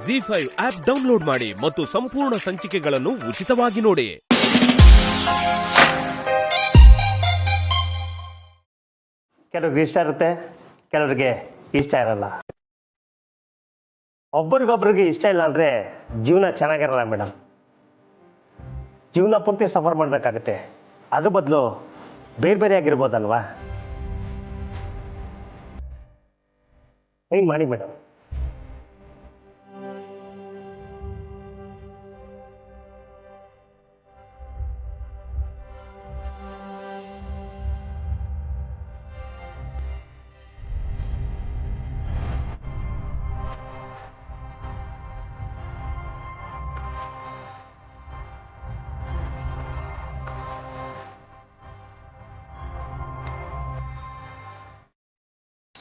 ಜಿ5 app download ಮಾಡಿ ಮತ್ತು ಸಂಪೂರ್ಣ ಸಂಚಿಕೆಗಳನ್ನು ಉಚಿತವಾಗಿ ನೋಡಿ. ಕೆಲವ್ರಿಗೆ ಇಷ್ಟ ಇರುತ್ತೆ, ಕೆಲವರಿಗೆ ಇಷ್ಟ ಇರಲ್ಲ. ಒಬ್ಬರಿಗೊಬ್ರಿಗೆ ಇಷ್ಟ ಇಲ್ಲ ಅಂದರೆ ಜೀವನ ಚೆನ್ನಾಗಿರಲ್ಲ ಮೇಡಮ್. ಜೀವನ ಪೂರ್ತಿ ಸಫರ್ ಮಾಡಬೇಕಾಗುತ್ತೆ. ಅದ್ರ ಬದಲು ಬೇರೆ ಬೇರೆ ಆಗಿರ್ಬೋದಲ್ವಾ? ಹಿಂಗೆ ಮಾಡಿ ಮೇಡಮ್.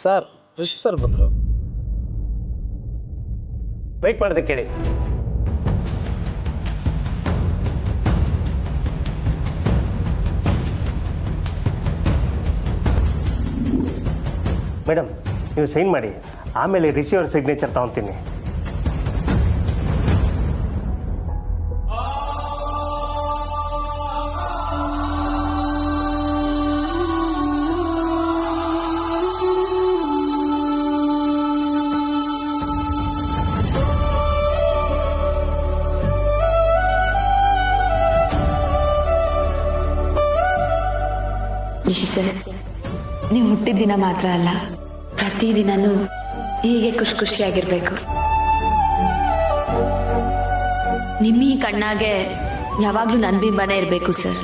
ಸರ್, ರಿಷಿ ಸರ್ ಬಂದರು. ವೆಯ್ಟ್ ಮಾಡಿದೆ ಕೇಳಿ. ಮೇಡಮ್, ನೀವು ಸೈನ್ ಮಾಡಿ, ಆಮೇಲೆ ರಿಷಿ ಅವ್ರ ಸಿಗ್ನೇಚರ್ ತಗೊತೀನಿ. ರಿಷಿ ಸರ್, ನೀವು ಹುಟ್ಟಿದ ದಿನ ಮಾತ್ರ ಅಲ್ಲ, ಪ್ರತಿದಿನನೂ ಹೀಗೆ ಖುಷಿಯಾಗಿರ್ಬೇಕು. ನಿಮ್ಮ ಈ ಕಣ್ಣಾಗೆ ಯಾವಾಗ್ಲೂ ನನ್ ಬಿಂಬನೇ ಇರಬೇಕು ಸರ್.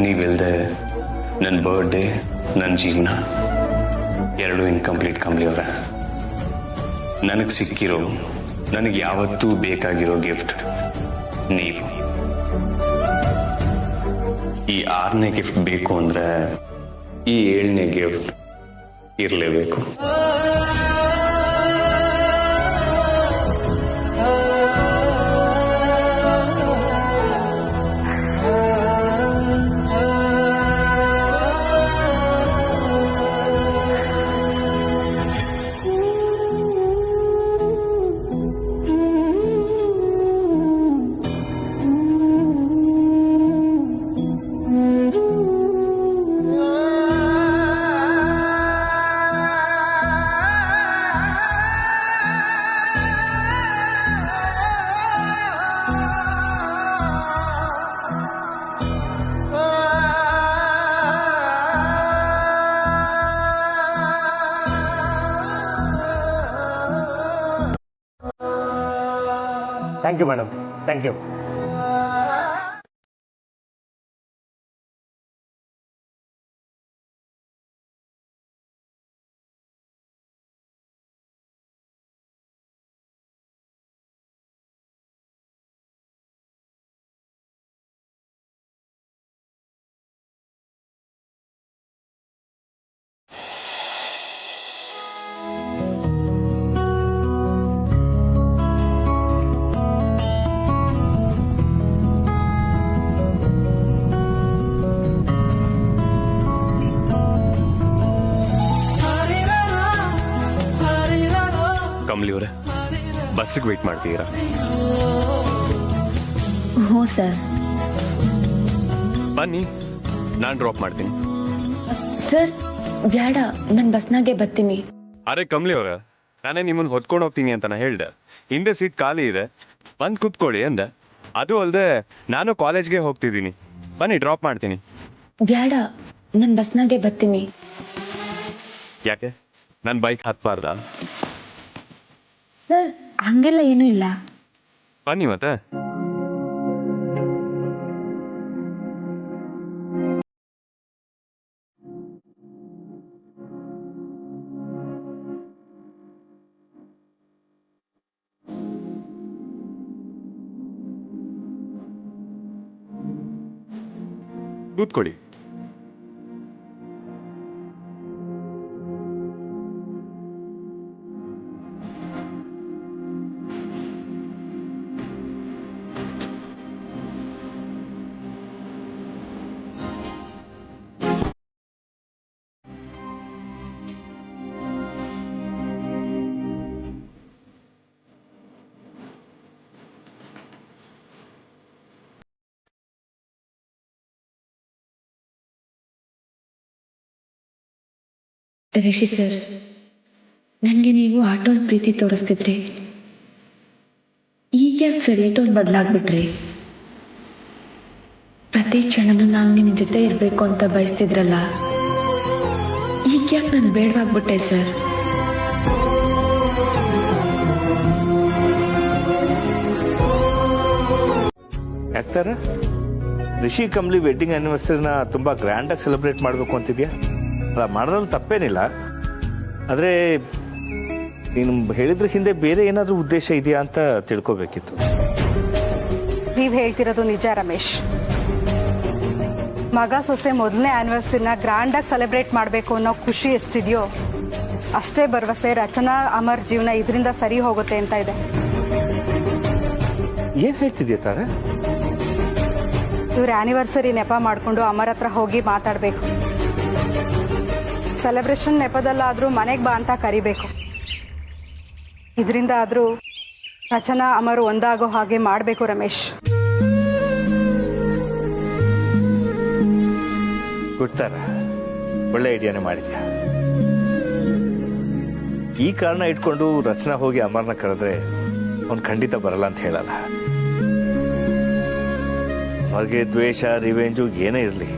ನೀವಿಲ್ದೆ ನನ್ನ ಬರ್ಡೇ, ನನ್ನ ಜೀವನ ಎರಡೂ ಇನ್ಕಂಪ್ಲೀಟ್. ಕಂಪ್ಲಿ ಅವರ ನನಗೆ ಸಿಕ್ಕಿರೋ, ನನಗೆ ಯಾವತ್ತೂ ಬೇಕಾಗಿರೋ ಗಿಫ್ಟ್ ನೀವು. ಈ 6ನೇ ಗಿಫ್ಟ್ ಬೇಕು ಅಂದ್ರೆ ಈ 7ನೇ ಗಿಫ್ಟ್ ಇರಲೇಬೇಕು. Thank you madam, thank you. Kamali ಅವರೇ, ಬಸ್ಸಿಗೆ ವೇಟ್ ಮಾಡ್ತೀರಾ? ಹ್ಞೂ ಸರ್. ಬನ್ನಿ, ನಾನು ಡ್ರಾಪ್ ಮಾಡ್ತೀನಿ. ಸರ್ ಬ್ಯಾಡ, ನಾನು ಬಸ್ನಾಗೆ ಬರ್ತೀನಿ. ಅರೆ ಕಮಲಿ ಅವರ, ನಾನೇ ನಿಮ್ಮನ್ನು ಹೊತ್ಕೊಂಡು ಹೋಗ್ತೀನಿ ಅಂತ ಹೇಳ್ದೆ. ಹಿಂದೆ ಸೀಟ್ ಖಾಲಿ ಇದೆ, ಬಂದು ಕೂತ್ಕೊಳ್ಳಿ ಅಂದೆ. ಅದು ಅಲ್ಲದೆ ನಾನು ಕಾಲೇಜ್ಗೆ ಹೋಗ್ತಿದ್ದೀನಿ. ಬನ್ನಿ, ಡ್ರಾಪ್ ಮಾಡ್ತೀನಿ. ಬ್ಯಾಡ, ನಾನು ಬಸ್ನಾಗೆ ಬರ್ತೀನಿ. ಯಾಕೆ, ನನ್ನ ಬೈಕ್ ಹತ್ಬಾರ್ದಾ? ಸರ್ ಹಂಗೆಲ್ಲ ಏನೂ ಇಲ್ಲ. ಬನ್ನಿ ಮತ್ತೆ. ಕೂತ್ಕೊಳ್ಳಿ. ರಿಷಿ ಸರ್, ನನಗೆ ನೀವು ಆಟೋಲ್ ಪ್ರೀತಿ ತೋರಿಸ್ತಿದ್ರಿ, ಈಗ ಯಾಕೆ ಸರ್ ಇಷ್ಟೊಂದು ಬದಲಾಗ್ಬಿಟ್ರಿ? ಪ್ರತಿ ಕ್ಷಣನೂ ನಾನು ನಿಮ್ಮ ಜೊತೆ ಇರಬೇಕು ಅಂತ ಬಯಸ್ತಿದ್ರಲ್ಲ, ಈಗ ಯಾಕೆ ನಾನು ಬೇಡವಾಗ್ಬಿಟ್ಟೆ ಸರ್? ಯಾಕ್ತಾರ ರಿಷಿ ಕಮ್ಲಿ ವೆಡ್ಡಿಂಗ್ ಆನಿವರ್ಸರಿನ ತುಂಬಾ ಗ್ರ್ಯಾಂಡ್ ಆಗಿ ಸೆಲೆಬ್ರೇಟ್ ಮಾಡಬೇಕು ಅಂತಿದ್ಯಾ? ಅಲ್ಲ, ಮಾಡೋದ್ರಲ್ಲಿ ತಪ್ಪೇನಿಲ್ಲ. ಆದ್ರೆ ನೀನು ಹೇಳಿದ್ರ ಹಿಂದೆ ಬೇರೆ ಏನಾದ್ರೂ ಉದ್ದೇಶ ಇದೆಯಾ ಅಂತ ತಿಳ್ಕೊಬೇಕಿತ್ತು. ನೀವ್ ಹೇಳ್ತಿರೋದು ನಿಜ ರಮೇಶ್. ಮಗ ಸೊಸೆ ಮೊದಲನೇ ಆನಿವರ್ಸರಿನ ಗ್ರ್ಯಾಂಡ್ ಆಗಿ ಸೆಲೆಬ್ರೇಟ್ ಮಾಡಬೇಕು ಅನ್ನೋ ಖುಷಿ ಎಷ್ಟಿದೆಯೋ ಅಷ್ಟೇ ಭರವಸೆ ರಚನಾ ಅಮರ್ ಜೀವನ ಇದರಿಂದ ಸರಿ ಹೋಗುತ್ತೆ ಅಂತ ಇದೆ. ಏನ್ ಹೇಳ್ತಿದ್ಯಾ ತಾರ? ಇವ್ರ ಆನಿವರ್ಸರಿ ನೆಪ ಮಾಡ್ಕೊಂಡು ಅಮರ್ ಹತ್ರ ಹೋಗಿ ಮಾತಾಡ್ಬೇಕು. ಸೆಲೆಬ್ರೇಷನ್ ನೆಪದಲ್ಲಾದ್ರೂ ಮನೆಗೆ ಬಾ ಅಂತ ಕರಿಬೇಕು. ಇದರಿಂದ ಆದ್ರೂ ರಚನಾ ಅಮರ್ ಒಂದಾಗೋ ಹಾಗೆ ಮಾಡಬೇಕು ರಮೇಶ್. ಕೊಡ್ತಾರ, ಒಳ್ಳೆ ಐಡಿಯಾನೇ ಮಾಡಿದ್ಯಾ. ಈ ಕಾರಣ ಇಟ್ಕೊಂಡು ರಚನಾ ಹೋಗಿ ಅಮರ್ನ ಕರೆದ್ರೆ ಅವ್ನು ಖಂಡಿತ ಬರಲ್ಲ ಅಂತ ಹೇಳಲ್ಲ. ಅವ್ರಿಗೆ ದ್ವೇಷ, ರಿವೆಂಜು ಏನೇ ಇರಲಿ,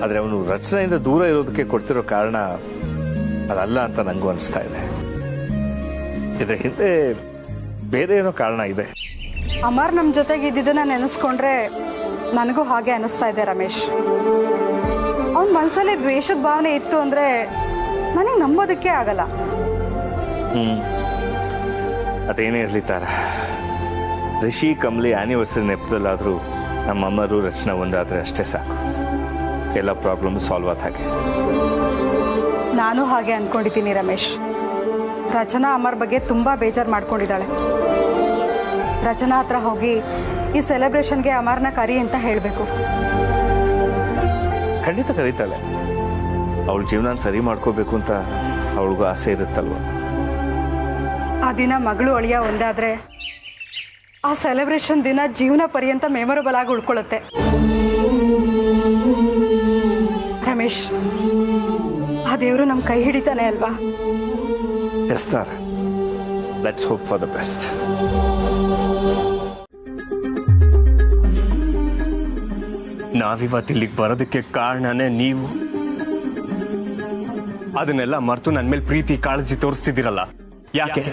ಆದ್ರೆ ಅವನು ರಚನೆಯಿಂದ ದೂರ ಇರೋದಕ್ಕೆ ಕೊಡ್ತಿರೋ ಕಾರಣ ಅದಲ್ಲ ಅಂತ ನಂಗೂ ಅನಿಸ್ತಾ ಇದೆ. ಇದ್ರ ಹಿಂದೆ ಬೇರೆ ಏನೋ ಕಾರಣ ಇದೆ. ಅಮರ್ ನಮ್ ಜೊತೆಗೆ ಇದ್ದಿದ್ದನ್ನ ನೆನೆಸ್ಕೊಂಡ್ರೆ ನನಗೂ ಹಾಗೆ ಅನಿಸ್ತಾ ಇದೆ ರಮೇಶ್. ಅವನ ಮನಸ್ಸಲ್ಲಿ ದ್ವೇಷದ ಭಾವನೆ ಇತ್ತು ಅಂದ್ರೆ ನನಗೆ ನಂಬೋದಕ್ಕೆ ಆಗಲ್ಲ. ಅದೇನೇ ಇರ್ಲಿ ತಾರ, ರಿಷಿ ಕಮ್ಲಿ ಆನಿವರ್ಸರಿ ನೆಪದಲ್ಲಾದ್ರೂ ನಮ್ಮ ಅಮ್ಮರು ರಚನಾ ಒಂದಾದ್ರೆ ಅಷ್ಟೇ ಸಾಕು, ಎಲ್ಲ ಪ್ರಾಬ್ಲಮ್ ಸಾಲ್ವ್ ಆದ ಹಾಗೆ. ನಾನು ಹಾಗೆ ಅನ್ಕೊಂಡಿದ್ದೀನಿ ರಮೇಶ್. ರಚನಾ ಅಮರ್ ಬಗ್ಗೆ ತುಂಬಾ ಬೇಜಾರು ಮಾಡ್ಕೊಂಡಿದ್ದಾಳೆ. ರಚನಾ ಹತ್ರ ಹೋಗಿ ಈ ಸೆಲೆಬ್ರೇಷನ್ಗೆ ಅಮರ್ನ ಕರಿ ಅಂತ ಹೇಳಬೇಕು. ಖಂಡಿತ ಕರೀತಾಳೆ. ಅವಳ ಜೀವನ ಸರಿ ಮಾಡ್ಕೋಬೇಕು ಅಂತ ಅವಳಿಗೂ ಆಸೆ ಇರುತ್ತಲ್ವ. ಆ ದಿನ ಮಗಳು ಅಳಿಯ ಒಂದಾದ್ರೆ ಆ ಸೆಲೆಬ್ರೇಷನ್ ದಿನ ಜೀವನ ಪರ್ಯಂತ ಮೆಮೊರಬಲ್ ಆಗಿ ಉಳ್ಕೊಳ್ಳುತ್ತೆ. ರಮೇಶ್, ಆ ದೇವರು ನಮ್ ಕೈ ಹಿಡಿತಾನೆ ಅಲ್ವಾ? Yes Tara, let's hope for the best. ನಾವಿವತ್ತು ಇಲ್ಲಿಗೆ ಬರೋದಕ್ಕೆ ಕಾರಣನೇ ನೀವು. ಅದನ್ನೆಲ್ಲ ಮರೆತು ನನ್ನ ಮೇಲೆ ಪ್ರೀತಿ ಕಾಳಜಿ ತೋರಿಸ್ತಿದ್ದೀರಲ್ಲ, ಯಾಕೆ?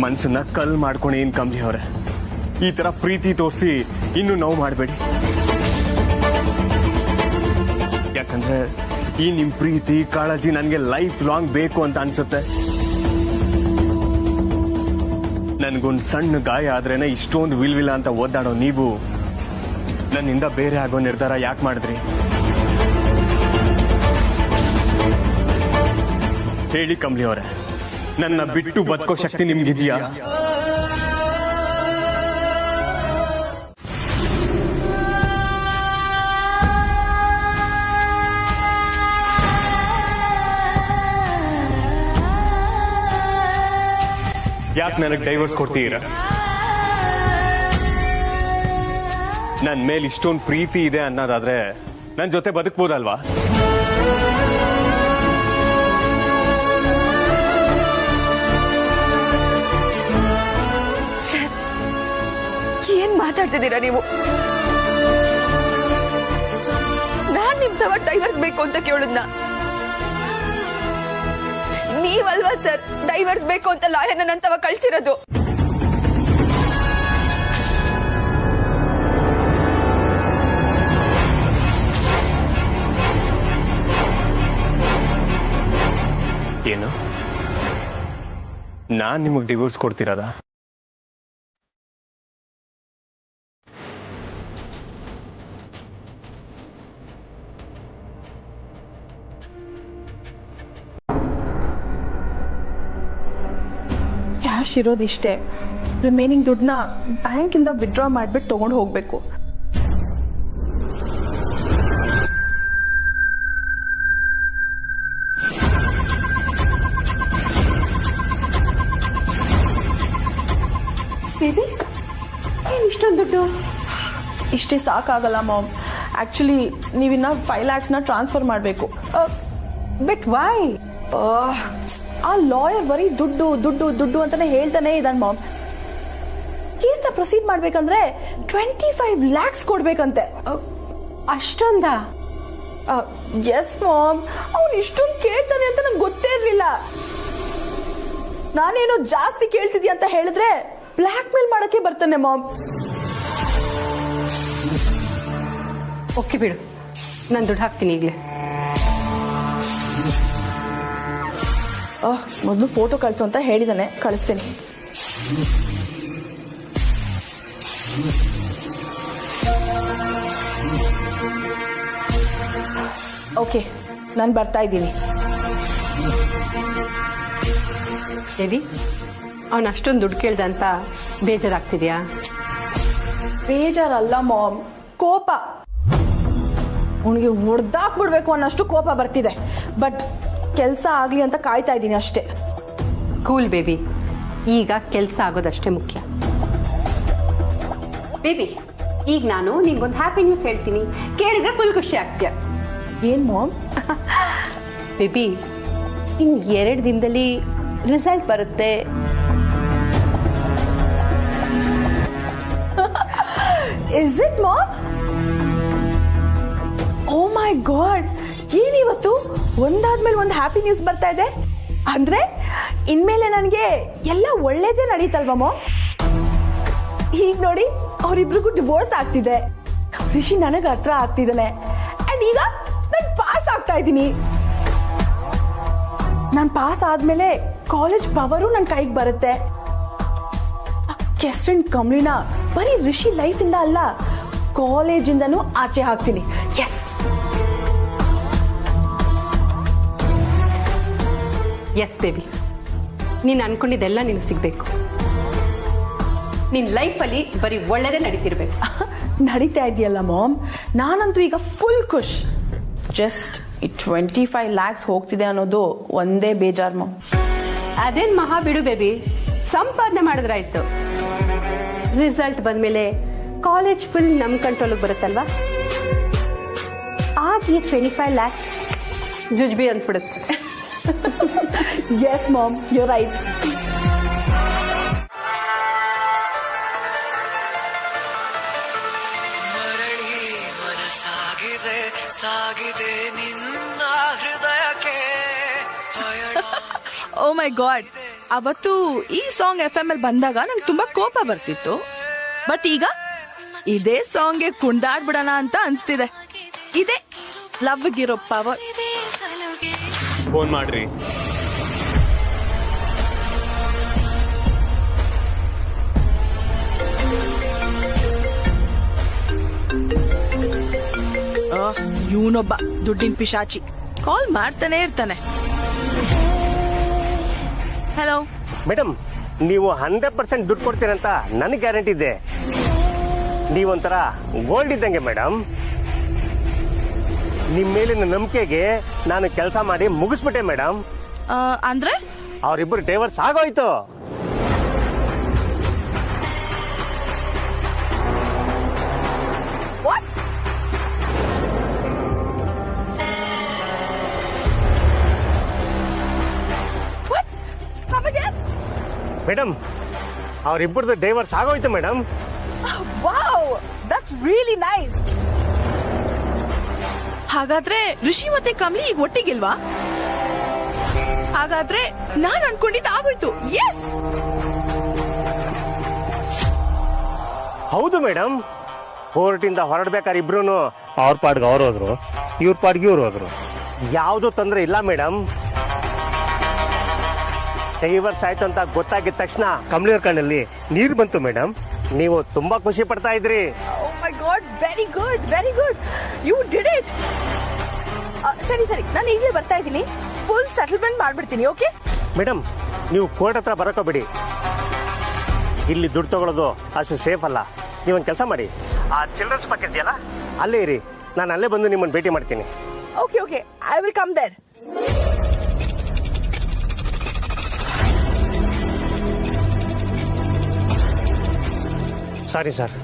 ಮನ್ಸನ್ನ ಕಲ್ ಮಾಡ್ಕೊಂಡು ಏನ್ ಕಮ್ಮಿ ಅವ್ರೆ, ಈ ತರ ಪ್ರೀತಿ ತೋರಿಸಿ ಇನ್ನು ನೋವು ಮಾಡಬೇಡಿ. ಯಾಕಂದ್ರೆ ಈ ನಿಮ್ ಪ್ರೀತಿ ಕಾಳಜಿ ನನ್ಗೆ ಲೈಫ್ ಲಾಂಗ್ ಬೇಕು ಅಂತ ಅನ್ಸುತ್ತೆ. ನನ್ಗೊಂದ್ ಸಣ್ಣ ಗಾಯ ಆದ್ರೇನೆ ಇಷ್ಟೊಂದು ವಿಲ್ವಿಲ್ಲ ಅಂತ ಓದಾಡೋ ನೀವು ನನ್ನಿಂದ ಬೇರೆ ಆಗೋ ನಿರ್ಧಾರ ಯಾಕೆ ಮಾಡಿದ್ರಿ? ಹೇಳಿ ಕಮ್ಲಿ ಅವರೇ, ನನ್ನ ಬಿಟ್ಟು ಬದುಕೋ ಶಕ್ತಿ ನಿಮ್ಗಿದ್ಯಾ? ಯಾಕೆ ನನಗೆ ಡೈವರ್ಸ್ ಕೊಡ್ತೀರಾ? ನನ್ ಮೇಲೆ ಇಷ್ಟೊಂದು ಪ್ರೀತಿ ಇದೆ ಅನ್ನೋದಾದ್ರೆ ನನ್ ಜೊತೆ ಬದುಕ್ಬೋದಲ್ವಾ? ಸರ್, ಏನ್ ಮಾತಾಡ್ತಿದ್ದೀರಾ ನೀವು? ನಾನ್ ನಿಮ್ ತವ ಡೈವರ್ಸ್ ಬೇಕು ಅಂತ ಕೇಳಿದ್ನ? ನೀವಲ್ವಾ ಸರ್ ಡೈವರ್ಸ್ ಬೇಕು ಅಂತ ಲಾಯರ್ನ ನಂತವ ಕಳ್ಸಿರೋದು? ಏನು, ನಾನ್ ನಿಮಗ್ ಡಿವೋರ್ಸ್ ಕೊಡ್ತಿರೋದ? ಕ್ಯಾಶ್ ಇರೋದಿಷ್ಟೇ. ರಿಮೈನಿಂಗ್ ದುಡ್ಡನ್ನ ಬ್ಯಾಂಕಿಂದ ವಿಡ್ರಾ ಮಾಡಿಬಿಟ್ಟು ತೊಗೊಂಡು ಹೋಗಬೇಕು. ಬೇಬಿ ಏನು ಇಷ್ಟೊಂದು ದುಡ್ಡು? ಇಷ್ಟೇ ಸಾಕಾಗಲ್ಲ ಮಾಮ್. ಆ್ಯಕ್ಚುಲಿ ನೀವಿನ್ನ 5 lakhs ಟ್ರಾನ್ಸ್ಫರ್ ಮಾಡಬೇಕು. But why? ಆ ಲಾಯರ್ ಬರೀ ದುಡ್ಡು ದುಡ್ಡು ದುಡ್ಡು ಅಂತಾನೆ ಹೇಳ್ತಾನೆ ಇದ್ದಾನೆ ಮಾಮ್. ಕೇಸ್ನ ಪ್ರೊಸೀಡ್ ಮಾಡ್ಬೇಕಂದ್ರೆ 25 lakhs ಕೊಡ್ಬೇಕಂತೆ. ಅಷ್ಟೊಂದಾ? Yes ma'am. ಅವ್ನು ಇಷ್ಟೊಂದು ಕೇಳ್ತಾನೆ ಅಂತ ನಂಗೆ ಗೊತ್ತೇ ಇರಲಿಲ್ಲ. ನಾನೇನೋ ಜಾಸ್ತಿ ಕೇಳ್ತಿದ್ಯಾ ಅಂತ ಹೇಳಿದ್ರೆ ಬ್ಲ್ಯಾಕ್ ಮೇಲ್ ಮಾಡಕ್ಕೆ ಬರ್ತಾನೆ ಮಾಮ್. ಓಕೆ ಬಿಡು, ನಾನು ದುಡ್ಡು ಹಾಕ್ತೀನಿ ಈಗಲೇ. ಮೊದಲು ಫೋಟೋ ಕಳಿಸು ಅಂತ ಹೇಳಿದಾನೆ, ಕಳಿಸ್ತೀನಿ. ಓಕೆ, ನಾನು ಬರ್ತಾ ಇದ್ದೀನಿ. ದೇವಿ, ಅವನು ಅಷ್ಟೊಂದು ದುಡ್ಡು ಕೇಳ್ದ ಅಂತ ಬೇಜಾರಾಗ್ತಿದ್ಯಾ? ಬೇಜಾರಲ್ಲ ಮಾಮ್, ಕೋಪ. ಅವನಿಗೆ ಹೊಡೆದಾಕ್ಬಿಡ್ಬೇಕು ಅನ್ನೋಷ್ಟು ಕೋಪ ಬರ್ತಿದೆ. ಬಟ್ ಕೆಲಸ ಆಗ್ಲಿ ಅಂತ ಕಾಯ್ತಾ ಇದ್ದೀನಿ ಅಷ್ಟೇ. ಕೂಲ್ ಬೇಬಿ, ಈಗ ಕೆಲಸ ಆಗೋದಷ್ಟೇ ಮುಖ್ಯ. ಬೇಬಿ, ಈಗ ನಾನು ನಿನ್ಗೊಂದು ಹ್ಯಾಪಿ ನ್ಯೂಸ್ ಹೇಳ್ತೀನಿ, ಕೇಳಿದ್ರೆ ಫುಲ್ ಖುಷಿ ಆಗ್ತೀಯ. ಏನ್ ಮಾಮ್? ಬೇಬಿ, ಇನ್ನು 2 ದಿನದಲ್ಲಿ ರಿಸಲ್ಟ್ ಬರುತ್ತೆ. Is it mom? Oh my God, ಏನಿವತ್ತು ಒಂದಾದ್ಮೇಲೆ ಒಂದು ಹ್ಯಾಪಿ ನ್ಯೂಸ್ ಬರ್ತಾ ಇದೆ. ಅಂದ್ರೆ ಇನ್ಮೇಲೆ ನನಗೆ ಎಲ್ಲ ಒಳ್ಳೇದೇ ನಡೀತಲ್ವಾ ಮಾಮ್? ಈಗ ನೋಡಿ, ಅವರಿಬ್ರಿಗೂ ಡಿವೋರ್ಸ್ ಆಗ್ತಿದೆ. ರಿಷಿ ನನಗೆ ಹತ್ರ ಆಗ್ತಿದ್ದಾನೆ. ಅಂಡ್ ಈಗ ನಾನು ಪಾಸ್ ಆಗ್ತಾ ಇದ್ದೀನಿ. ನಾನು ಪಾಸ್ ಆದ್ಮೇಲೆ ಕಾಲೇಜ್ ಪವರು ನನ್ನ ಕೈಗೆ ಬರುತ್ತೆ. ಕೆಸ್ಟನ್ ಕಮ್ಲಿನ ಬರೀ ರಿಷಿ ಲೈಫ್ ಇಂದ ಅಲ್ಲ, ಕಾಲೇಜಿಂದನೂ ಆಚೆ ಹಾಕ್ತೀನಿ. ಎಸ್ ಎಸ್ ಬೇಬಿ, ನೀನು ಅನ್ಕೊಂಡಿದ್ದೆಲ್ಲ ನಿನಗೆ ಸಿಗ್ಬೇಕು. ನಿನ್ನ ಲೈಫಲ್ಲಿ ಬರೀ ಒಳ್ಳೆದೇ ನಡೀತಿರ್ಬೇಕು. ನಡೀತಾ ಇದೆಯಲ್ಲ ಮಾಮ್, ನಾನಂತೂ ಈಗ ಫುಲ್ ಖುಷ್. ಜಸ್ಟ್ ಈ 25 lakhs ಹೋಗ್ತಿದೆ ಅನ್ನೋದು ಒಂದೇ ಬೇಜಾರ್ ಮಾಮ್. ಅದೇನ್ ಮಹಾ ಬಿಡು ಬೇಬಿ, ಸಂಪಾದನೆ ಮಾಡಿದ್ರಾಯ್ತು. ರಿಸಲ್ಟ್ ಬಂದ್ಮೇಲೆ ಕಾಲೇಜ್ ಫುಲ್ ನಮ್ ಕಂಟ್ರೋಲ್ಗೆ ಬರುತ್ತಲ್ವಾ, ಆಗ ಈ 25 lakhs ಜುಜ್ಬಿ ಅನ್ಸ್ಬಿಡುತ್ತೆ. Yes ma'am, you right. ಸಾಗಿದೆ ನಿನ್ನ ಹೃದಯಕ್ಕೆ. ಓ ಮೈ ಗಾಡ್, ಅವತ್ತು ಈ ಸಾಂಗ್ FM ಅಲ್ಲಿ ಬಂದಾಗ ನಂಗೆ ತುಂಬಾ ಕೋಪ ಬರ್ತಿತ್ತು. ಬಟ್ ಈಗ ಇದೇ ಸಾಂಗ್ಗೆ ಕುಣ್ದಾಡ್ಬಿಡೋಣ ಅಂತ ಅನ್ಸ್ತಿದೆ. ಇದೇ ಲವ್ಗಿರೋ ಪವರ್. ಫೋನ್ ಮಾಡ್ರಿ. ಇವನೊಬ್ಬ ದುಡ್ಡಿನ ಪಿಶಾಚಿ, ಕಾಲ್ ಮಾಡ್ತಾನೆ ಇರ್ತಾನೆ. ಹಲೋ ಮೇಡಮ್, ನೀವು 100% ದುಡ್ಡು ಕೊಡ್ತೀರಂತ ನನಗೆ ಗ್ಯಾರಂಟಿ ಇದೆ. ನೀವೊಂಥರ ಗೋಲ್ಡ್ ಇದ್ದಂಗೆ ಮೇಡಮ್. ನಿಮ್ಮ ಮೇಲಿನ ನಂಬಿಕೆಗೆ ನಾನು ಕೆಲಸ ಮಾಡಿ ಮುಗಿಸ್ಬಿಟ್ಟೆ ಮೇಡಮ್. ಅಂದ್ರೆ ಅವರಿಬ್ಬರು ಡೈವರ್ಸ್ ಆಗೋಯ್ತು. ಮೇಡಮ್, ಅವರಿಬ್ಬರದು ಡೈವರ್ಸ್ ಆಗೋಯ್ತು madam. Wow, that's really nice. ಹಾಗಾದ್ರೆ ಋಷಿ ಮತ್ತೆ ಕಮಲಿ ಈಗ ಒಟ್ಟಿಗಿಲ್ವಾ? ಹಾಗಾದ್ರೆ ನಾನು ಅನ್ಕೊಂಡಿದ್ದು ಆಗೋಯ್ತು. ಎಸ್, ಹೌದು ಮೇಡಮ್. ಕೋರ್ಟಿಂದ ಹೊರಡ್ಬೇಕಾದ್ರೆ ಇಬ್ರು ಅವ್ರ ಪಾಡ್ಗೆ ಅವ್ರು ಹೋದ್ರು, ಇವ್ರ ಪಾಡ್ಗೆ ಇವ್ರು ಹೋದ್ರು. ಯಾವ್ದು ತೊಂದರೆ ಇಲ್ಲ ಮೇಡಮ್. ಡೈವರ್ಸ್ ಆಯ್ತು ಅಂತ ಗೊತ್ತಾಗಿದ ತಕ್ಷಣ ಕಮಲಿಯವ್ರ ಕಣ್ಣಲ್ಲಿ ನೀರು ಬಂತು ಮೇಡಮ್. ನೀವು ತುಂಬಾ ಖುಷಿ ಪಡ್ತಾ ಇದ್ರಿ. Oh my god, very good, very good, you did it. ಸರಿ ಸರಿ, ನಾನು ಈಗಲೇ ಬರ್ತಾ ಇದ್ದೀನಿ. ಫುಲ್ ಸೆಟಲ್ಮೆಂಟ್ ಮಾಡ್ಬಿಡ್ತೀನಿ. ಓಕೆ ಮೇಡಮ್, ನೀವು ಕೋರ್ಟ್ ಹತ್ರ ಬರಕೋಬೇಡಿ. ಇಲ್ಲಿ ದುಡ್ಡು ತಗೊಳ್ಳೋದು ಅಷ್ಟು ಸೇಫ್ ಅಲ್ಲ. ನೀವೊಂದು ಕೆಲಸ ಮಾಡಿ, ಆ ಚಿಲ್ಡ್ರನ್ಸ್ ಪಾರ್ಕ್ ಇದೆಯಲ್ಲ, ಅಲ್ಲೇ ಇರಿ. ನಾನು ಅಲ್ಲೇ ಬಂದು ನಿಮ್ಮನ್ನು ಭೇಟಿ ಮಾಡ್ತೀನಿ. Okay okay, I will come there. Sorry sir,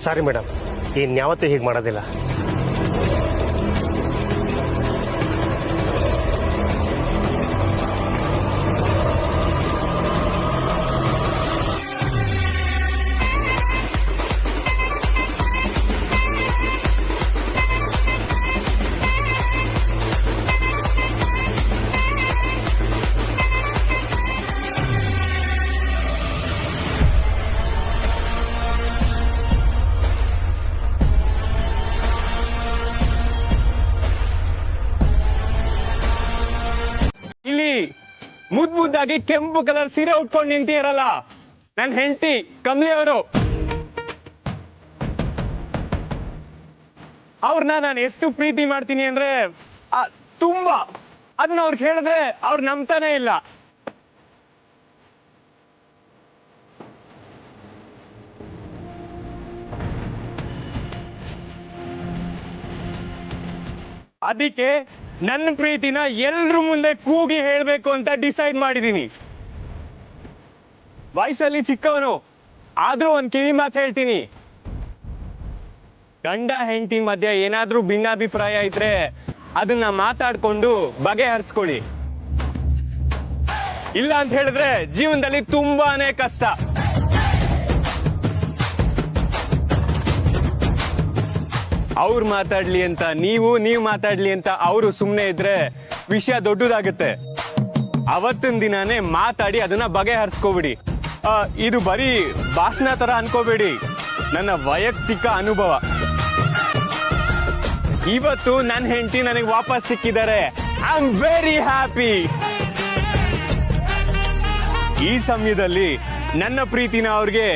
sorry madam, ಇನ್ಯಾವತ್ತೂ ಹೀಗೆ ಮಾಡೋದಿಲ್ಲ. ಇಲ್ಲಿ ಮುದ್ದಾಗಿ ಕೆಂಪು ಕಲರ್ ಸೀರೆ ಉಟ್ಕೊಂಡು ನಿಂತಿರಲ್ಲ, ನನ್ನ ಹೆಂಡತಿ ಕಮಲಿ ಅವರು. ಅವ್ರನ್ನ ನಾನು ಎಷ್ಟು ಪ್ರೀತಿ ಮಾಡ್ತೀನಿ ಅಂದ್ರೆ ತುಂಬಾ. ಅದನ್ನ ಅವ್ರಿಗೆ ಹೇಳಿದ್ರೆ ಅವ್ರು ನಂಬ್ತಾನೆ ಇಲ್ಲ. ಅದಕ್ಕೆ ನನ್ನ ಪ್ರೀತಿನ ಎಲ್ರ ಮುಂದೆ ಕೂಗಿ ಹೇಳ್ಬೇಕು ಅಂತ ಡಿಸೈಡ್ ಮಾಡಿದೀನಿ. ವಯಸ್ಸಲ್ಲಿ ಚಿಕ್ಕವನು ಆದ್ರೂ ಒಂದ್ ಕಿವಿ ಮಾತು ಹೇಳ್ತೀನಿ. ಗಂಡ ಹೆಂಡತಿ ಮಧ್ಯೆ ಏನಾದ್ರೂ ಭಿನ್ನಾಭಿಪ್ರಾಯ ಇದ್ರೆ ಅದನ್ನ ಮಾತಾಡ್ಕೊಂಡು ಬಗೆಹರಿಸ್ಕೊಳ್ಳಿ. ಇಲ್ಲ ಅಂತ ಹೇಳಿದ್ರೆ ಜೀವನದಲ್ಲಿ ತುಂಬಾನೇ ಕಷ್ಟ. ಅವ್ರು ಮಾತಾಡ್ಲಿ ಅಂತ ನೀವು ಮಾತಾಡ್ಲಿ ಅಂತ ಅವರು ಸುಮ್ನೆ ಇದ್ರೆ ವಿಷಯ ದೊಡ್ಡದಾಗುತ್ತೆ. ಅವತ್ತಿನ ದಿನಾನೇ ಮಾತಾಡಿ ಅದನ್ನ ಬಗೆಹರಿಸ್ಕೋಬಿಡಿ. ಇದು ಬರೀ ಭಾಷಣ ತರ ಅನ್ಕೋಬೇಡಿ, ನನ್ನ ವೈಯಕ್ತಿಕ ಅನುಭವ. ಇವತ್ತು ನನ್ನ ಹೆಂಡತಿ ನನಗೆ ವಾಪಸ್ ಸಿಕ್ಕಿದ್ದಾರೆ. I am very happy. ಈ ಸಮಯದಲ್ಲಿ ನನ್ನ ಪ್ರೀತಿನ ಅವ್ರಿಗೆ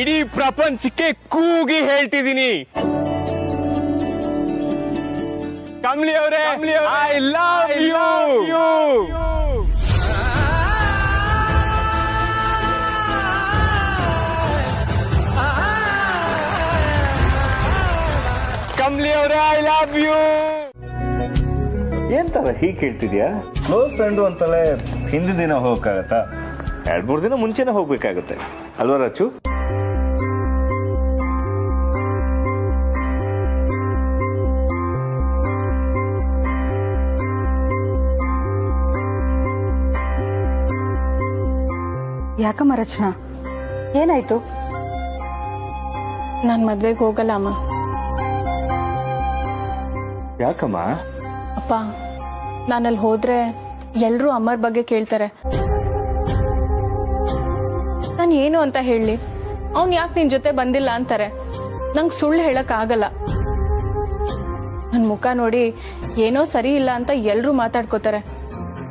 ಇಡೀ ಪ್ರಪಂಚಕ್ಕೆ ಕೂಗಿ ಹೇಳ್ತಿದ್ದೀನಿ. ಕಮಲಿ ಅವರೇ, ಐ ಲವ್ ಯು. ಕಮಲಿ ಅವರೇ, ಐ ಲವ್ ಯು. ಏನ್ ತರ ಹೀಗೆ ಕೇಳ್ತಿದ್ಯಾ? ಕ್ಲೋಸ್ ಫ್ರೆಂಡು ಅಂತಲೇ ಹಿಂದಿನ ದಿನ ಹೋಗಕ್ಕಾಗತ್ತಾ? 2-3 ದಿನ ಮುಂಚೆನೆ ಹೋಗ್ಬೇಕಾಗತ್ತೆ ಅಲ್ವಾ ರಚು? ಯಾಕಮ್ಮ ರಚನಾ, ಏನಾಯ್ತು? ನಾನ್ ಮದ್ವೆಗೆ ಹೋಗಲ್ಲ ಅಮ್ಮ. ಯಾಕಮ್ಮ? ಅಪ್ಪ, ನಾನಲ್ಲಿ ಹೋದ್ರೆ ಎಲ್ರೂ ಅಮ್ಮರ ಬಗ್ಗೆ ಕೇಳ್ತಾರೆ. ನಾನು ಏನು ಅಂತ ಹೇಳಿ, ಅವ್ನ್ ಯಾಕೆ ನಿನ್ ಜೊತೆ ಬಂದಿಲ್ಲ ಅಂತಾರೆ. ನಂಗೆ ಸುಳ್ಳು ಹೇಳಕ್ ಆಗಲ್ಲ. ನನ್ ಮುಖ ನೋಡಿ ಏನೋ ಸರಿ ಇಲ್ಲ ಅಂತ ಎಲ್ರೂ ಮಾತಾಡ್ಕೋತಾರೆ.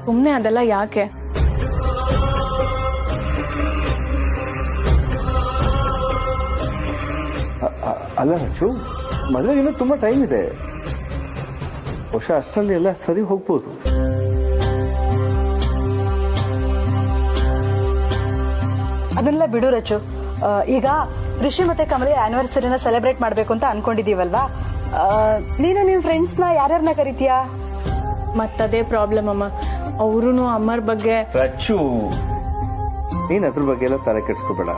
ಸುಮ್ನೆ ಅದೆಲ್ಲ ಯಾಕೆ? ಅಲ್ಲ ರಚು, ಮದುವೆಗೆ ಇನ್ನೂ ತುಂಬಾ ಟೈಮ್ ಇದೆ. ಬಹುಶಃ ಅಷ್ಟರಲ್ಲಿ ಎಲ್ಲ ಸರಿ ಹೋಗ್ಬೋದು. ಅದನ್ನೆಲ್ಲ ಬಿಡು ರಚು. ಈಗ ಋಷಿ ಮತ್ತೆ ಕಮಲಿ ಆನಿವರ್ಸರಿನ ಸೆಲೆಬ್ರೇಟ್ ಮಾಡ್ಬೇಕು ಅಂತ ಅನ್ಕೊಂಡಿದೀವಲ್ವಾ? ನೀನು ನಿಮ್ ಫ್ರೆಂಡ್ಸ್ ನ ಯಾರ್ಯಾರನ್ನ ಕರಿತೀಯಾ? ಮತ್ತದೇ ಪ್ರಾಬ್ಲಮ್ ಅಮ್ಮ. ಅವ್ರು ಅಮ್ಮರ ಬಗ್ಗೆ. ರಚು, ನೀನ್ ಅದ್ರ ಬಗ್ಗೆ ಎಲ್ಲ ತಲೆ ಕೆಡ್ಸ್ಕೋಬೇಡ,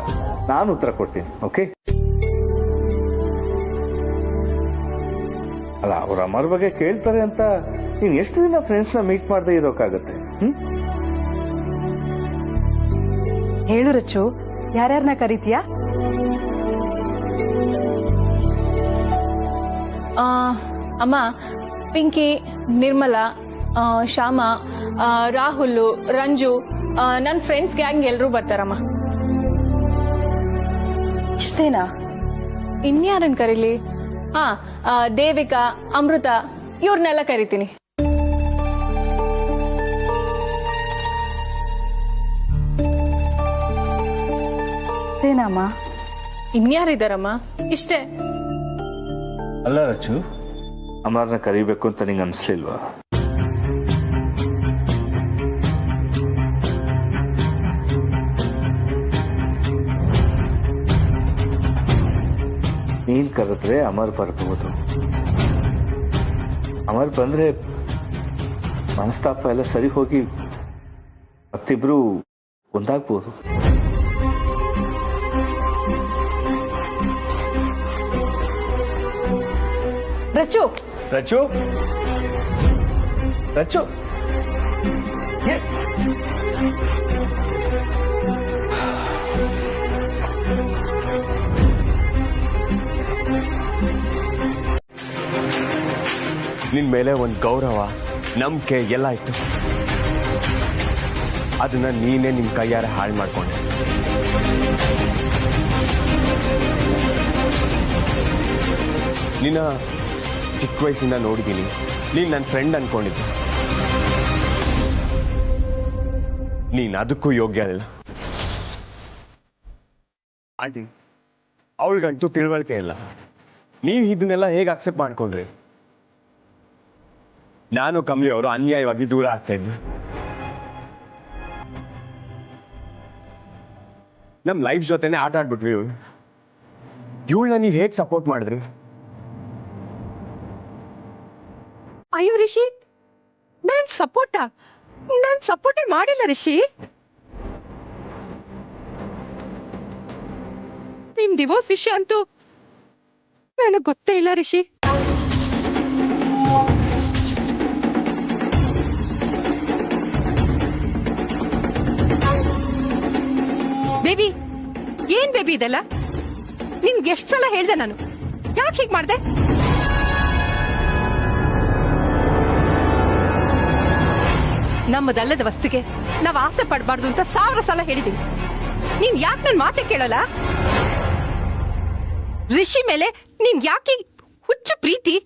ನಾನು ಉತ್ತರ ಕೊಡ್ತೀನಿ. ಓಕೆ? ಅಲ್ಲ, ಅವ್ರ ಅಮ್ಮರ ಬಗ್ಗೆ ಕೇಳ್ತಾರೆ ಅಂತ ನೀನ್ ಎಷ್ಟು ದಿನ ಫ್ರೆಂಡ್ಸ್ ನ ಮೀಟ್ ಮಾಡದೆ ಇರೋಕ್ಕಾಗತ್ತೆ? ಹೇಳು ರಚು, ಯಾರ್ಯಾರನ್ನ ಕರಿತೀಯಾ? ಅಮ್ಮ, ಪಿಂಕಿ, ನಿರ್ಮಲಾ, ಶ್ಯಾಮ, ರಾಹುಲ್, ರಂಜು, ನನ್ನ ಫ್ರೆಂಡ್ಸ್ ಗ್ಯಾಂಗ್ ಎಲ್ರೂ ಬರ್ತಾರಮ್ಮ. ಇಷ್ಟೇನಾ? ಇನ್ಯಾರನ್ ಕರೀಲಿ? ದೇವಿಕಾ, ಅಮೃತ, ಇವ್ರನ್ನೆಲ್ಲ ಕರಿತೀನಿ. ಏನಮ್ಮ? ಇನ್ಯಾರಿದಾರಮ್ಮ? ಇಷ್ಟೇ. ಅಲ್ಲ ರಚು, ಅಮರ್ನ ಕರಿಬೇಕು ಅಂತ ನಿಂಗೆ ಅನ್ಸ್ಲಿಲ್ವಾ? ನೀನ್ ಕರೆದ್ರೆ ಅಮರ್ ಬರ್ಬಹುದು. ಅಮರ್ ಬಂದ್ರೆ ಮನಸ್ತಾಪ ಎಲ್ಲ ಸರಿ ಹೋಗಿ ಮತ್ತಿಬ್ರು ಒಂದಾಗ್ಬೋದು. ರಚ್ಚು ರಚು ರಚು ನಿನ್ ಮೇಲೆ ಒಂದು ಗೌರವ ನಂಬಿಕೆ ಎಲ್ಲ ಇತ್ತು, ಅದನ್ನ ನೀನೇ ನಿನ್ ಕೈಯಾರೆ ಹಾಳು ಮಾಡ್ಕೊಂಡೆ. ನಿನ್ನ ಚಿಕ್ಕ ವಯಸ್ಸಿಂದ ನೋಡಿದ್ದೀನಿ, ನೀನ್ ನನ್ನ ಫ್ರೆಂಡ್ ಅನ್ಕೊಂಡಿದ್ದೆ. ನೀನ್ ಅದಕ್ಕೂ ಯೋಗ್ಯ ಇಲ್ಲ ಆಂಟಿ. ಅವಳಿಗಂತೂ ತಿಳುವಳಿಕೆ ಇಲ್ಲ. ನೀವು ಇದನ್ನೆಲ್ಲ ಹೇಗೆ ಅಕ್ಸೆಪ್ಟ್ ಮಾಡ್ಕೊಂಡ್ರಿ? ನಾನು ಕಮಲಿ ಅವರು ಅನ್ಯಾಯವಾಗಿ ದೂರ ಆಗ್ತಾ ಇದ್ವಿ. ನಮ್ ಲೈಫ್ ಜೊತೆನೆ ಆಟ ಆಡ್ಬಿಟ್ವಿ. ಇವಳನ್ನ ನೀವು ಹೇಗೆ ಸಪೋರ್ಟ್ ಮಾಡಿದ್ರಿ? ಅಯ್ಯೋ ರಿಷಿ, ನಾನ್ ಸಪೋರ್ಟೇ ಮಾಡಿಲ್ಲ ರಿಷಿ. ನಿಮ್ ಡಿವೋರ್ಸ್ ವಿಷಯ ಅಂತೂ ನನಗೆ ಗೊತ್ತೇ ಇಲ್ಲ ರಿಷಿ. ಬೇಬಿ, ಏನ್ ಬೇಬಿ ಇದೆಲ್ಲ? ನಿನ್ಗೆ ಎಷ್ಟ್ ಸಲ ಹೇಳ್ದೆ ನಾನು, ಯಾಕೆ ಹೀಗ್ ಮಾಡ್ದೆ? ನಮ್ಮದಲ್ಲದ ವಸ್ತುಗೆ ನಾವ್ ಆಸೆ ಪಡಬಾರ್ದು ಅಂತ 1000 ಸಲ ಹೇಳಿದೀನಿ. ನೀನ್ ಯಾಕೆ ನನ್ ಮಾತೆ ಕೇಳಲ್ಲ? ರಿಷಿ ಮೇಲೆ ನೀನ್ ಯಾಕೆ ಹುಚ್ಚು ಪ್ರೀತಿ?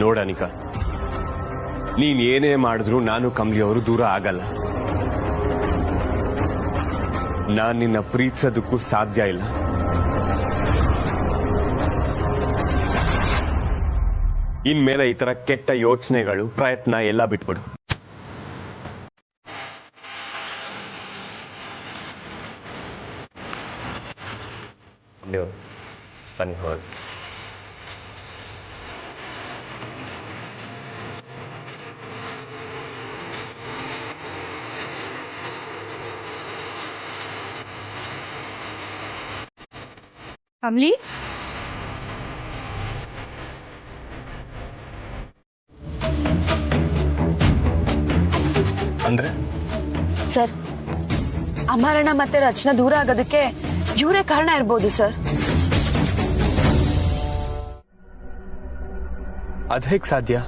ನೋಡನಿಕಾ, ನೀನ್ ಏನೇ ಮಾಡಿದ್ರು ನಾನು ಕಮಲಿ ಅವರು ದೂರ ಆಗಲ್ಲ. ನಾನ್ ನಿನ್ನ ಪ್ರೀತಿಸೋದಕ್ಕೂ ಸಾಧ್ಯ ಇಲ್ಲ. ಇನ್ಮೇಲೆ ಈ ತರ ಕೆಟ್ಟ ಯೋಚನೆಗಳು, ಪ್ರಯತ್ನ ಎಲ್ಲ ಬಿಟ್ಬಿಡು. ಬನ್ನಿ ಹೋಗಿ. ಕಮಲಿ, ಅಂದ್ರೆ ಸರ್, ಅಮರಣ್ಣ ಮತ್ತೆ ರಚನಾ ದೂರ ಆಗೋದಕ್ಕೆ ಇವರೇ ಕಾರಣ ಇರ್ಬೋದು ಸರ್. ಅದ್ ಹೇಗ್ ಸಾಧ್ಯ?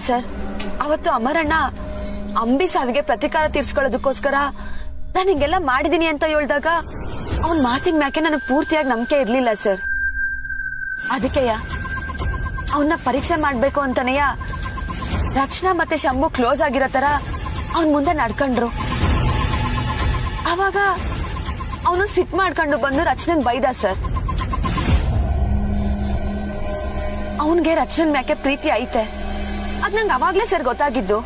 ಸರ್, ಅವತ್ತು ಅಮರಣ್ಣ ಅಂಬಿ ಸಾವಿಗೆ ಪ್ರತಿಕಾರ ತೀರ್ಸ್ಕೊಳ್ಳೋದಕ್ಕೋಸ್ಕರ ನಾನು ಹಿಂಗೆಲ್ಲ ಮಾಡಿದೀನಿ ಅಂತ ಹೇಳ್ದಾಗ ಅವನ್ ಮಾತಿನ ಮ್ಯಾಕೆ ನನಗೆ ಪೂರ್ತಿಯಾಗಿ ನಂಬಿಕೆ ಇರ್ಲಿಲ್ಲ ಸರ್. ಅದಕ್ಕೆಯ ಅವನ್ನ ಪರೀಕ್ಷೆ ಮಾಡ್ಬೇಕು ಅಂತಾನೆಯ ರಚನಾ ಮತ್ತೆ ಶಂಭು ಕ್ಲೋಸ್ ಆಗಿರೋ ತರ ಅವನ್ ಮುಂದೆ ನಡ್ಕೊಂಡ್ರು. ಅವಾಗ ಅವನು ಸಿಟ್ ಮಾಡ್ಕೊಂಡು ಬಂದು ರಚನನ್ ಬೈದ ಸರ್. ಅವನ್ಗೆ ರಚನನ್ ಮ್ಯಾಕೆ ಪ್ರೀತಿ ಐತೆ, ಅದ್ ನಂಗೆ ಅವಾಗ್ಲೇ ಸರ್ ಗೊತ್ತಾಗಿದ್ದು.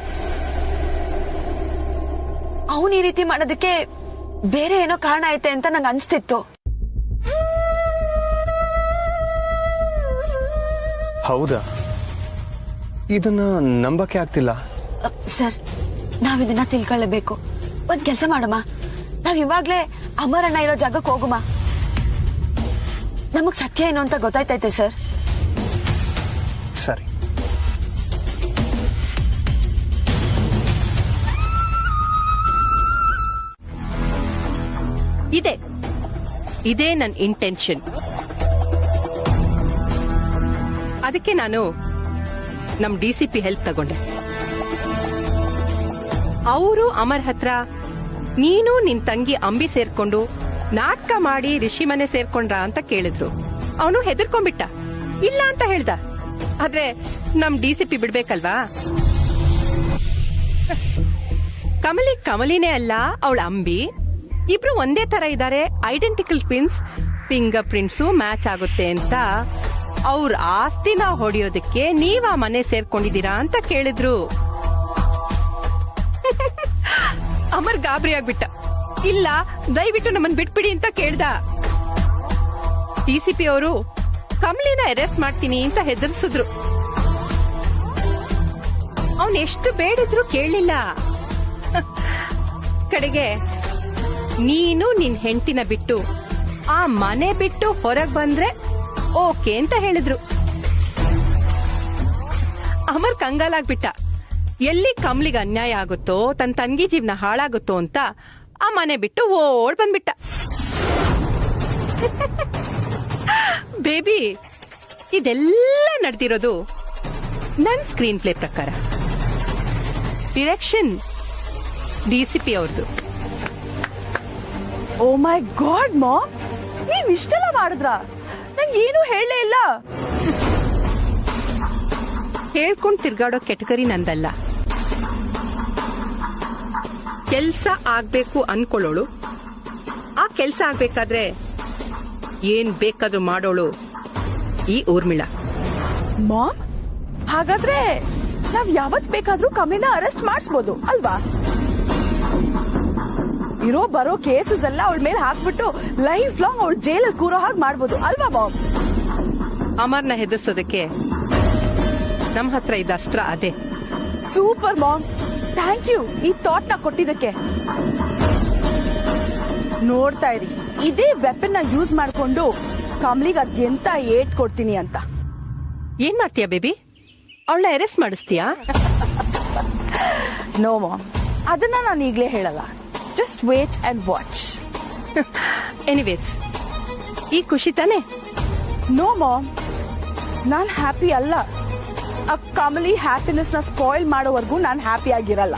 ಅವನ್ ಈ ರೀತಿ ಮಾಡೋದಕ್ಕೆ ಬೇರೆ ಏನೋ ಕಾರಣ ಐತೆ ಅಂತ ನಂಗೆ ಅನ್ಸ್ತಿತ್ತು. ಹೌದಾ? ಇದನ್ನ ನಂಬಕ್ಕೆ ಆಗ್ತಿಲ್ಲ ಸರ್. ನಾವಿದನ್ನ ತಿಳ್ಕೊಳ್ಳಬೇಕು. ಒಂದ್ ಕೆಲ್ಸ ಮಾಡಮ್ಮ, ನಾವ್ ಇವಾಗ್ಲೇ ಅಮರಣ್ಣ ಇರೋ ಜಾಗಕ್ಕೆ ಹೋಗುಮ. ನಮಗ್ ಸತ್ಯ ಏನು ಅಂತ ಗೊತ್ತಾಯ್ತೈತೆ ಸರ್. ಸರಿ. ಇದೇ ನನ್ನ ಇಂಟೆನ್ಷನ್. ಅದಕ್ಕೆ ನಾನು ನಮ್ ಡಿಸಿಪಿ ಹೆಲ್ಪ್ ತಗೊಂಡೆ. ಅವರು ಅಮರ್ ಹತ್ರ ನೀನು ನಿನ್ ತಂಗಿ ಅಂಬಿ ಸೇರ್ಕೊಂಡು ನಾಟಕ ಮಾಡಿ ರಿಷಿ ಮನೆ ಸೇರ್ಕೊಂಡ್ರ ಅಂತ ಕೇಳಿದ್ರು. ಅವನು ಹೆದರ್ಕೊಂಡ್ಬಿಟ್ಟ, ಇಲ್ಲ ಅಂತ ಹೇಳ್ದ. ಆದ್ರೆ ನಮ್ ಡಿಸಿಪಿ ಬಿಡ್ಬೇಕಲ್ವಾ? ಕಮಲಿನೇ ಅಲ್ಲ, ಅವಳ ಅಂಬಿ. ಇಬ್ರು ಒಂದೇ ತರ ಇದ್ದಾರೆ, identical twins, finger prints match ಆಗುತ್ತೆ ಅಂತ ಅವ್ರ ಆಸ್ತಿನ ಹೊಡೆಯೋದಕ್ಕೆ ನೀವ್ ಆ ಮನೆ ಸೇರ್ಕೊಂಡಿದ್ದೀರಾ ಅಂತ ಕೇಳಿದ್ರು. ಅಮರ್ ಗಾಬರಿ ಆಗ್ಬಿಟ್ಟ. ಇಲ್ಲ, ದಯವಿಟ್ಟು ನಮ್ಮನ್ ಬಿಟ್ಬಿಡಿ ಅಂತ ಕೇಳ್ದ. ಡಿಸಿಪಿ ಅವರು ಕಮಲಿನ ಅರೆಸ್ಟ್ ಮಾಡ್ತೀನಿ ಅಂತ ಹೆದರ್ಸಿದ್ರು. ಅವನ್ ಎಷ್ಟು ಬೇಡಿದ್ರು ಕೇಳಲಿಲ್ಲ. ಕಡೆಗೆ ನೀನು ನಿನ್ ಹೆಂಡತಿನ ಬಿಟ್ಟು ಆ ಮನೆ ಬಿಟ್ಟು ಹೊರಗ್ ಬಂದ್ರೆ ಓಕೆ ಅಂತ ಹೇಳಿದ್ರು. ಅಮರ್ ಕಂಗಾಲಾಗ್ಬಿಟ್ಟ. ಎಲ್ಲಿ ಕಮಲಿಗೆ ಅನ್ಯಾಯ ಆಗುತ್ತೋ, ತನ್ನ ತಂಗಿ ಜೀವನ ಹಾಳಾಗುತ್ತೋ ಅಂತ ಆ ಮನೆ ಬಿಟ್ಟು ಓಡ್ ಬಂದ್ಬಿಟ್ಟ. ಬೇಬಿ, ಇದೆಲ್ಲ ನಡೆದಿರೋದು ನನ್ ಸ್ಕ್ರೀನ್ ಪ್ಲೇ ಪ್ರಕಾರ. ಡಿರೆಕ್ಷನ್ DCP ಅವ್ರದ್ದು. ಓ ಮೈ ಗಾಡ್ ಮಾಮ್, ನೀವ್ ಇಷ್ಟೆಲ್ಲ ಮಾಡಿದ್ರ? ನಂಗೆ ಏನು ಹೇಳಲೇ ಇಲ್ಲ. ಹೇಳ್ಕೊಂಡ್ ತಿರ್ಗಾಡೋ ಕೆಟಗರಿ ನಂದಲ್ಲ. ಕೆಲ್ಸ ಆಗ್ಬೇಕು ಅನ್ಕೊಳ್ಳೋಳು, ಆ ಕೆಲ್ಸ ಆಗ್ಬೇಕಾದ್ರೆ ಏನ್ ಬೇಕಾದ್ರೂ ಮಾಡೋಳು ಈ ಊರ್ಮಿಳಾ. ಮಾಮ್, ಹಾಗಾದ್ರೆ ನಾವ್ ಯಾವತ್ ಬೇಕಾದ್ರೂ ಕಮಲಿನ ಅರೆಸ್ಟ್ ಮಾಡಿಸ್ಬೋದು ಅಲ್ವಾ? ಇರೋ ಬರೋ ಕೇಸಸ್ ಎಲ್ಲ ಅವಳ ಮೇಲೆ ಹಾಕ್ಬಿಟ್ಟು ಲೈಫ್ ಲಾಂಗ್ ಅವಳ ಜೈಲಲ್ಲಿ ಕೂರೋ ಹಾಗೆ ಮಾಡ್ಬೋದು ಅಲ್ವಾ ಮಾಮ್? ಅಮರ್ನ ಹೆದರ್ಸೋದಕ್ಕೆ ನಮ್ ಹತ್ರ ಇದ್ದ ಅಸ್ತ್ರ ಅದೇ. ಸೂಪರ್ ಮಾಮ್, ಥ್ಯಾಂಕ್ ಯು ಈ ಥಾಟ್ ನ ಕೊಟ್ಟಿದ್ದಕ್ಕೆ. ನೋಡ್ತಾ ಇರಿ, ಇದೇ ವೆಪನ್ ನ ಯೂಸ್ ಮಾಡ್ಕೊಂಡು ಕಮಲಿಗೆ ಅದೆಂತ ಏಟ್ ಕೊಡ್ತೀನಿ ಅಂತ. ಏನ್ ಮಾಡ್ತೀಯಾ ಬೇಬಿ? ಅವಳನ್ನ ಅರೆಸ್ಟ್ ಮಾಡಿಸ್ತೀಯಾ? ನೋ ಮಾಮ್, ಅದನ್ನ ನಾನು ಈಗ್ಲೇ ಹೇಳಲ್ಲ. Just wait and watch. Anyways, ಈ ಖುಷಿ ತಾನೆ? ನೋ ಮಾಮ್, ನಾನ್ ಹ್ಯಾಪಿ ಅಲ್ಲ. ಆ ಕಮಲಿ ಹ್ಯಾಪಿನೆಸ್ ನ ಸ್ಪಾಯ್ಲ್ ಮಾಡೋವರೆಗೂ ನಾನ್ ಹ್ಯಾಪಿ ಆಗಿರಲ್ಲ.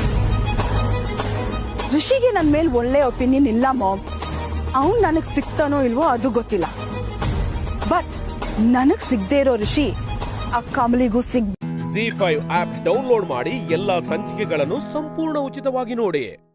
ಋಷಿಗೆ ನನ್ ಮೇಲೆ ಒಳ್ಳೆ ಒಪಿನಿಯನ್ ಇಲ್ಲ ಮಾಮ್. ಅವ್ನ್ ನನಗ್ ಸಿಗ್ತಾನೋ ಇಲ್ವೋ ಅದು ಗೊತ್ತಿಲ್ಲ. ಬಟ್ ನನಗ್ ಸಿಗದೆ ಇರೋ ಋಷಿ ಆ ಕಮಲಿಗೂ ZEE5 ಆಪ್ ಡೌನ್ಲೋಡ್ ಮಾಡಿ ಎಲ್ಲಾ ಸಂಚಿಕೆಗಳನ್ನು ಸಂಪೂರ್ಣ ಉಚಿತವಾಗಿ ನೋಡಿ.